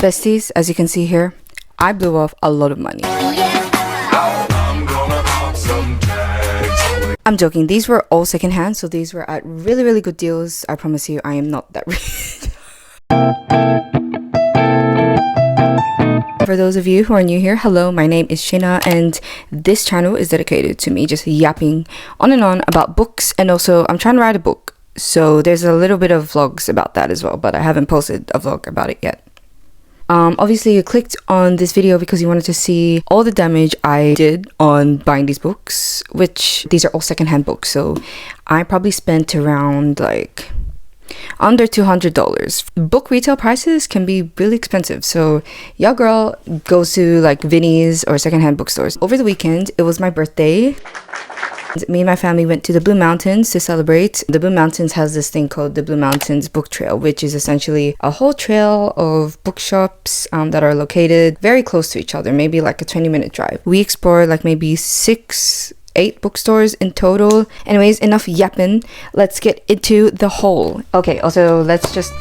Besties, as you can see here, I blew off a lot of money. I'm joking, these were all secondhand, so these were at really good deals. I promise you, I am not that rich. For those of you who are new here, hello, my name is Shayna, and this channel is dedicated to me just yapping on and on about books, and also I'm trying to write a book, so there's a little bit of vlogs about that as well, but I haven't posted a vlog about it yet. Obviously you clicked on this video because you wanted to see all the damage I did on buying these books, which these are all secondhand books, so I probably spent around like under $200. Book retail prices can be really expensive, so your girl goes to like Vinnie's or secondhand bookstores. Over the weekend, it was my birthday. Me and my family went to the Blue Mountains to celebrate. The Blue Mountains has this thing called the Blue Mountains Book Trail, which is essentially a whole trail of bookshops that are located very close to each other, maybe like a 20-minute drive. We explored like maybe 8 bookstores in total. Anyways, enough yapping. Let's get into the haul. Okay, also let's just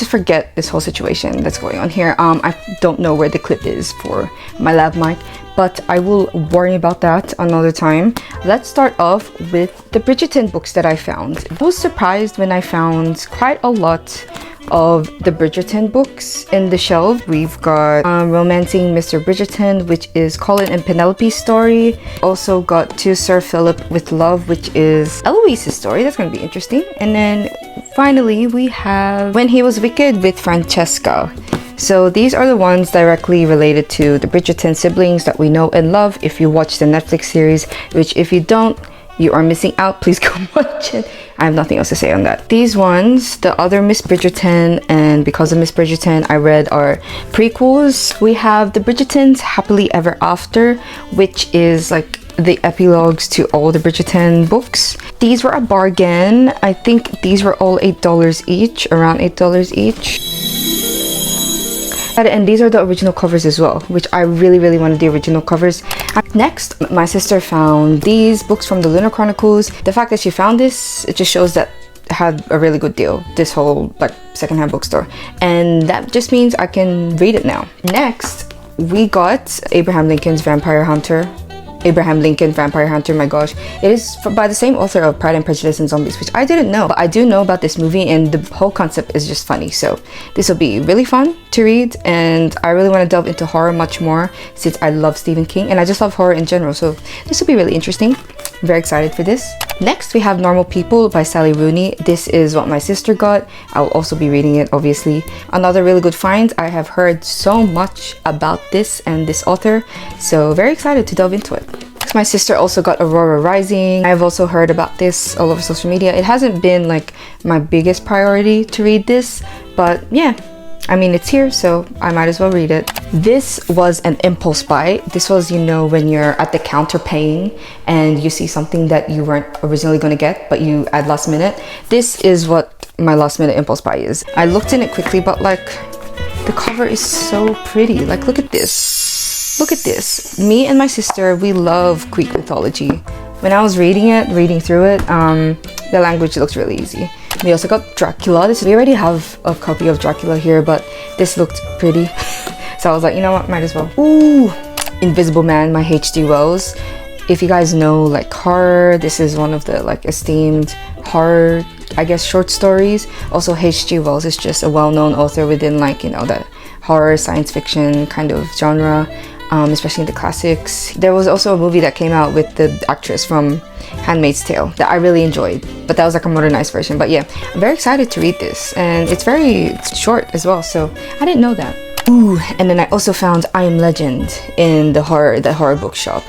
forget this whole situation that's going on here. I don't know where the clip is for my lav mic, but I will warn you about that another time. Let's start off with the Bridgeton books that I found. I was surprised when I found quite a lot of the Bridgerton books in the shelf. We've got Romancing Mr. Bridgerton, which is Colin and Penelope's story. Also got To Sir Philip with Love, which is Eloise's story. That's going to be interesting. And then finally we have When He Was Wicked with Francesca. So these are the ones directly related to the Bridgerton siblings that we know and love if you watch the Netflix series, which if you don't, you are missing out. Please go watch it. I have nothing else to say on that. These ones, the other Miss Bridgerton and Because of Miss Bridgerton, I read are prequels. We have the Bridgertons Happily Ever After, which is like the epilogues to all the Bridgerton books. These were a bargain. I think these were all $8 each, around $8 each. And these are the original covers as well, which I really wanted the original covers. Next, my sister found these books from the Lunar Chronicles. The fact that she found this, it just shows that it had a really good deal, this whole like secondhand bookstore, and that just means I can read it now. Next, we got Abraham Lincoln Vampire Hunter, my gosh. It is by the same author of Pride and Prejudice and Zombies, which I didn't know, but I do know about this movie, and the whole concept is just funny. So this will be really fun to read, and I really want to delve into horror much more since I love Stephen King and I just love horror in general, so this will be really interesting. I'm very excited for this. Next, we have Normal People by Sally Rooney. This is what my sister got. I will also be reading it, obviously. Another really good find. I have heard so much about this and this author, so very excited to delve into it. My sister also got Aurora Rising. I've also heard about this all over social media. It hasn't been like my biggest priority to read this, but yeah, I mean, it's here, so I might as well read it. This was an impulse buy. This was, you know, when you're at the counter paying and you see something that you weren't originally going to get, but you add last minute. This is what my last minute impulse buy is. I looked in it quickly, but like the cover is so pretty. Like, look at this. Look at this. Me and my sister, we love Greek mythology. When I was reading through it, the language looks really easy. We also got Dracula. We already have a copy of Dracula here, but this looked pretty. So I was like, you know what, might as well. Ooh, Invisible Man by H.G. Wells. If you guys know like horror, this is one of the like esteemed horror, I guess, short stories. Also, H.G. Wells is just a well-known author within like, you know, that horror, science fiction kind of genre. Especially in the classics. There was also a movie that came out with the actress from Handmaid's Tale that I really enjoyed, but that was like a modernized version. But yeah, I'm very excited to read this, and it's very short as well, so I didn't know that. Ooh, and then I also found I Am Legend in the horror bookshop.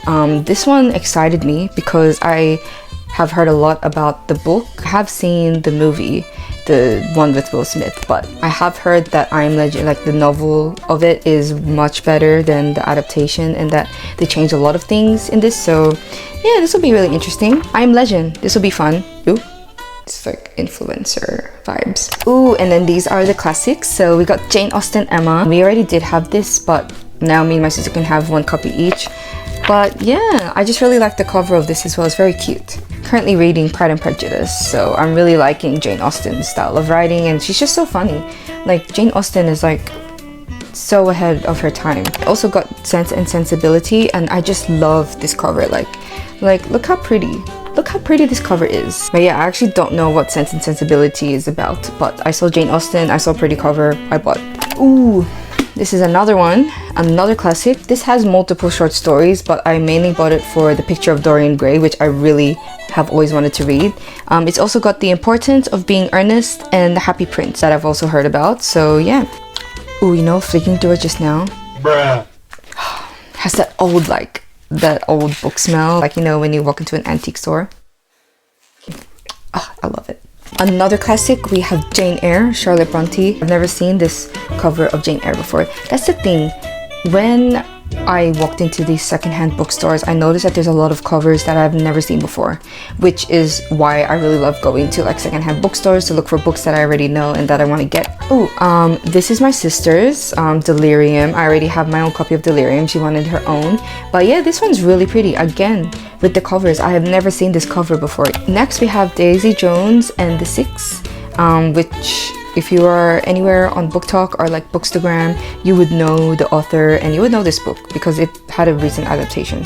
This one excited me because I have heard a lot about the book. I have seen the movie, the one with Will Smith, but I have heard that I Am Legend, like the novel of it, is much better than the adaptation, and that they changed a lot of things in this. So yeah, this will be really interesting. I Am Legend, this will be fun. Ooh, it's like influencer vibes. Ooh, and then these are the classics. So we got Jane Austen, Emma. We already did have this, but now me and my sister can have one copy each. But yeah, I just really like the cover of this as well. It's very cute. Currently reading Pride and Prejudice, so I'm really liking Jane Austen's style of writing, and she's just so funny. Like, Jane Austen is like so ahead of her time. Also got Sense and Sensibility, and I just love this cover. Like look how pretty. Look how pretty this cover is. But yeah, I actually don't know what Sense and Sensibility is about, but I saw Jane Austen, I saw a pretty cover, I bought. Ooh, this is another one, another classic. This has multiple short stories, but I mainly bought it for The Picture of Dorian Gray, which I really have always wanted to read. It's also got The Importance of Being Earnest and The Happy Prince that I've also heard about, so yeah. Ooh, you know, flicking through it just now. Bruh. Has that old book smell, like, you know, when you walk into an antique store. Oh, I love it. Another classic, we have Jane Eyre, Charlotte Bronte. I've never seen this cover of Jane Eyre before. That's the thing. When I walked into these secondhand bookstores, I noticed that there's a lot of covers that I've never seen before, which is why I really love going to like secondhand bookstores to look for books that I already know and that I want to get. Oh, this is my sister's Delirium. I already have my own copy of Delirium. She wanted her own, but yeah, this one's really pretty. Again, with the covers, I have never seen this cover before. Next, we have Daisy Jones and the Six, which, if you are anywhere on Book Talk or like Bookstagram, you would know the author and you would know this book because it had a recent adaptation.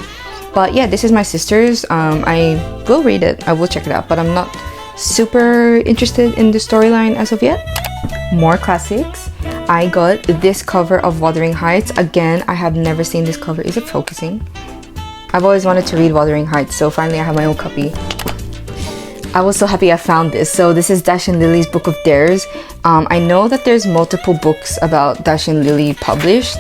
But yeah, this is my sister's. I will read it, I will check it out, but I'm not super interested in the storyline as of yet. More classics. I got this cover of Wuthering Heights. Again, I have never seen this cover. Is it focusing? I've always wanted to read Wuthering Heights, so finally I have my own copy. I was so happy I found this. So this is Dash and Lily's Book of Dares. I know that there's multiple books about Dash and Lily published,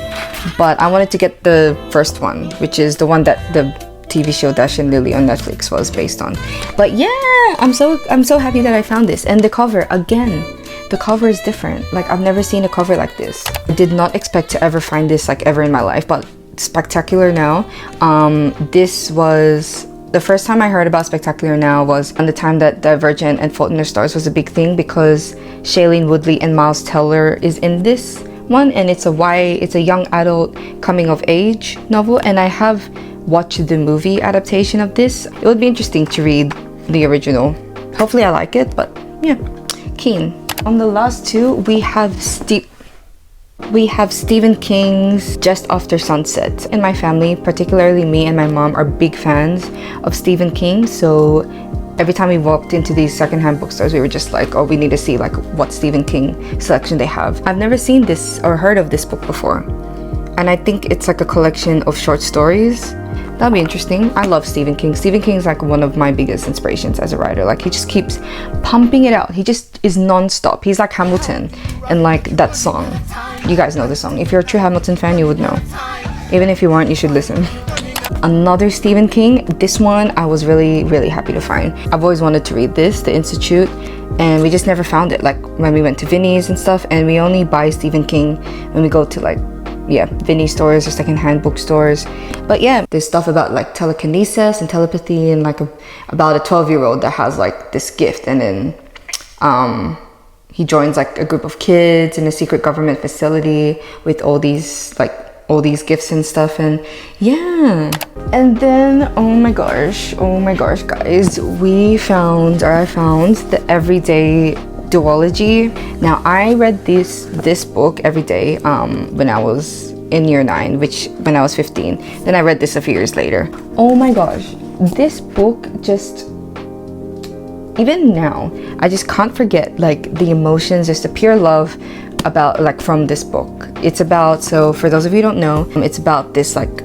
but I wanted to get the first one, which is the one that the TV show Dash and Lily on Netflix was based on. But yeah, I'm so happy that I found this. And the cover, again, the cover is different. Like, I've never seen a cover like this. I did not expect to ever find this like ever in my life, but Spectacular Now. This was the first time I heard about Spectacular Now was on the time that Divergent and Fault in Our Stars was a big thing, because Shailene Woodley and Miles Teller is in this one, and it's a young adult coming of age novel, and I have watched the movie adaptation of this. It would be interesting to read the original. Hopefully I like it, but yeah, keen. On the last two, we have Stephen King's Just After Sunset. In my family, particularly me and my mom, are big fans of Stephen King, so every time we walked into these secondhand bookstores, we were just like, oh, we need to see like what Stephen King selection they have. I've never seen this or heard of this book before, and I think it's like a collection of short stories. That'll be interesting. I love Stephen King. Stephen King is like one of my biggest inspirations as a writer. Like, he just keeps pumping it out. He just is non-stop. He's like Hamilton, and like that song. You guys know the song. If you're a true Hamilton fan, you would know. Even if you weren't, you should listen. Another Stephen King. This one I was really, really happy to find. I've always wanted to read this, The Institute, and we just never found it. Like, when we went to Vinnie's and stuff, and we only buy Stephen King when we go to like, yeah, Vinnie stores or secondhand bookstores. But yeah, there's stuff about like telekinesis and telepathy, and like about a 12-year-old that has like this gift, and then he joins like a group of kids in a secret government facility with all these gifts and stuff, and yeah. And then oh my gosh guys, I found the Everyday Duology. Now, I read this book every day when I was in year 9, which when I was 15. Then I read this a few years later. Oh my gosh, this book just, even now, I just can't forget like the emotions, just the pure love about like from this book. It's about, so for those of you who don't know, it's about this like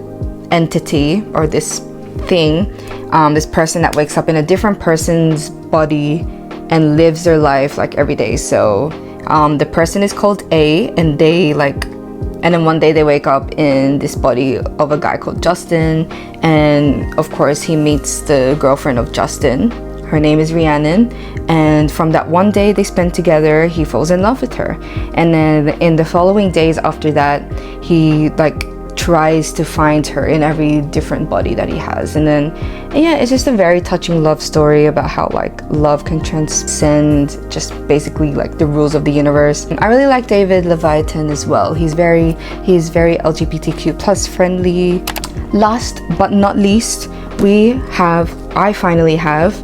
entity or this thing, this person that wakes up in a different person's body and lives their life like every day. So the person is called A, and then one day they wake up in this body of a guy called Justin, and of course he meets the girlfriend of Justin. Her name is Rhiannon, and from that one day they spend together, he falls in love with her. And then in the following days after that, he like tries to find her in every different body that he has. And then yeah, it's just a very touching love story about how like love can transcend just basically like the rules of the universe. And I really like David Leviathan as well. He's very LGBTQ plus friendly. Last but not least, I finally have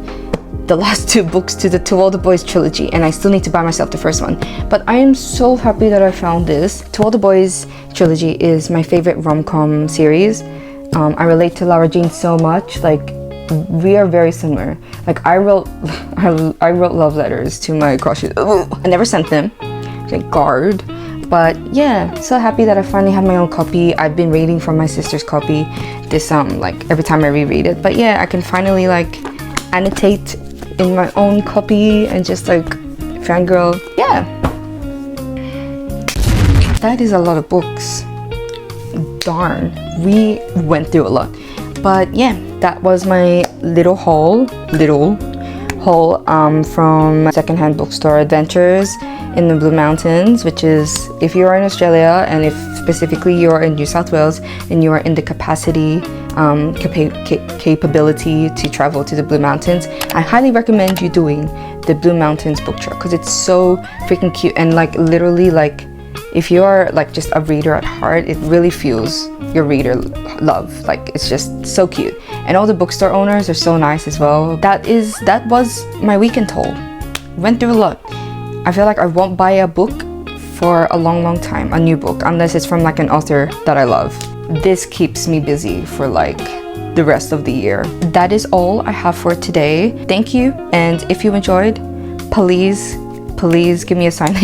the last 2 books to the To All the Boys trilogy, and I still need to buy myself the first one. But I am so happy that I found this. To All the Boys trilogy is my favorite rom-com series. I relate to Lara Jean so much. Like, we are very similar. Like, I wrote love letters to my crushes. I never sent them, thank God. But yeah, so happy that I finally have my own copy. I've been reading from my sister's copy this like every time I reread it. But yeah, I can finally like annotate in my own copy and just like fangirl. Yeah, that is a lot of books. Darn, we went through a lot. But yeah, that was my little haul from secondhand bookstore Adventures in the Blue Mountains, which is, if you are in Australia and if specifically you are in New South Wales and you are in the capability to travel to the Blue Mountains, I highly recommend you doing the Blue Mountains book trip, because it's so freaking cute. And like literally, like if you are like just a reader at heart, it really fuels your reader love. Like, it's just so cute, and all the bookstore owners are so nice as well. That was my weekend haul. Went through a lot. I feel like I won't buy a book for a long time, a new book, unless it's from like an author that I love. This keeps me busy for like the rest of the year. That is all I have for today. Thank you, and if you enjoyed, please give me a sign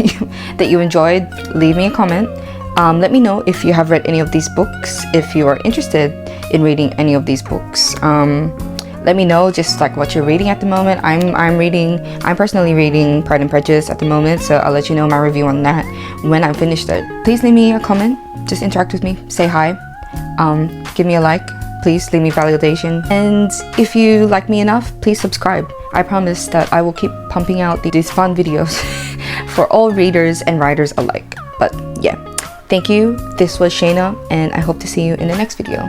that you enjoyed. Leave me a comment. Let me know if you have read any of these books, if you are interested in reading any of these books. Let me know just like what you're reading at the moment. I'm personally reading Pride and Prejudice at the moment, so I'll let you know my review on that when I'm finished it. Please leave me a comment, just interact with me, say hi, give me a like, please leave me validation, and if you like me enough, please subscribe. I promise that I will keep pumping out these fun videos for all readers and writers alike. But yeah, thank you. This was Shayna, and I hope to see you in the next video.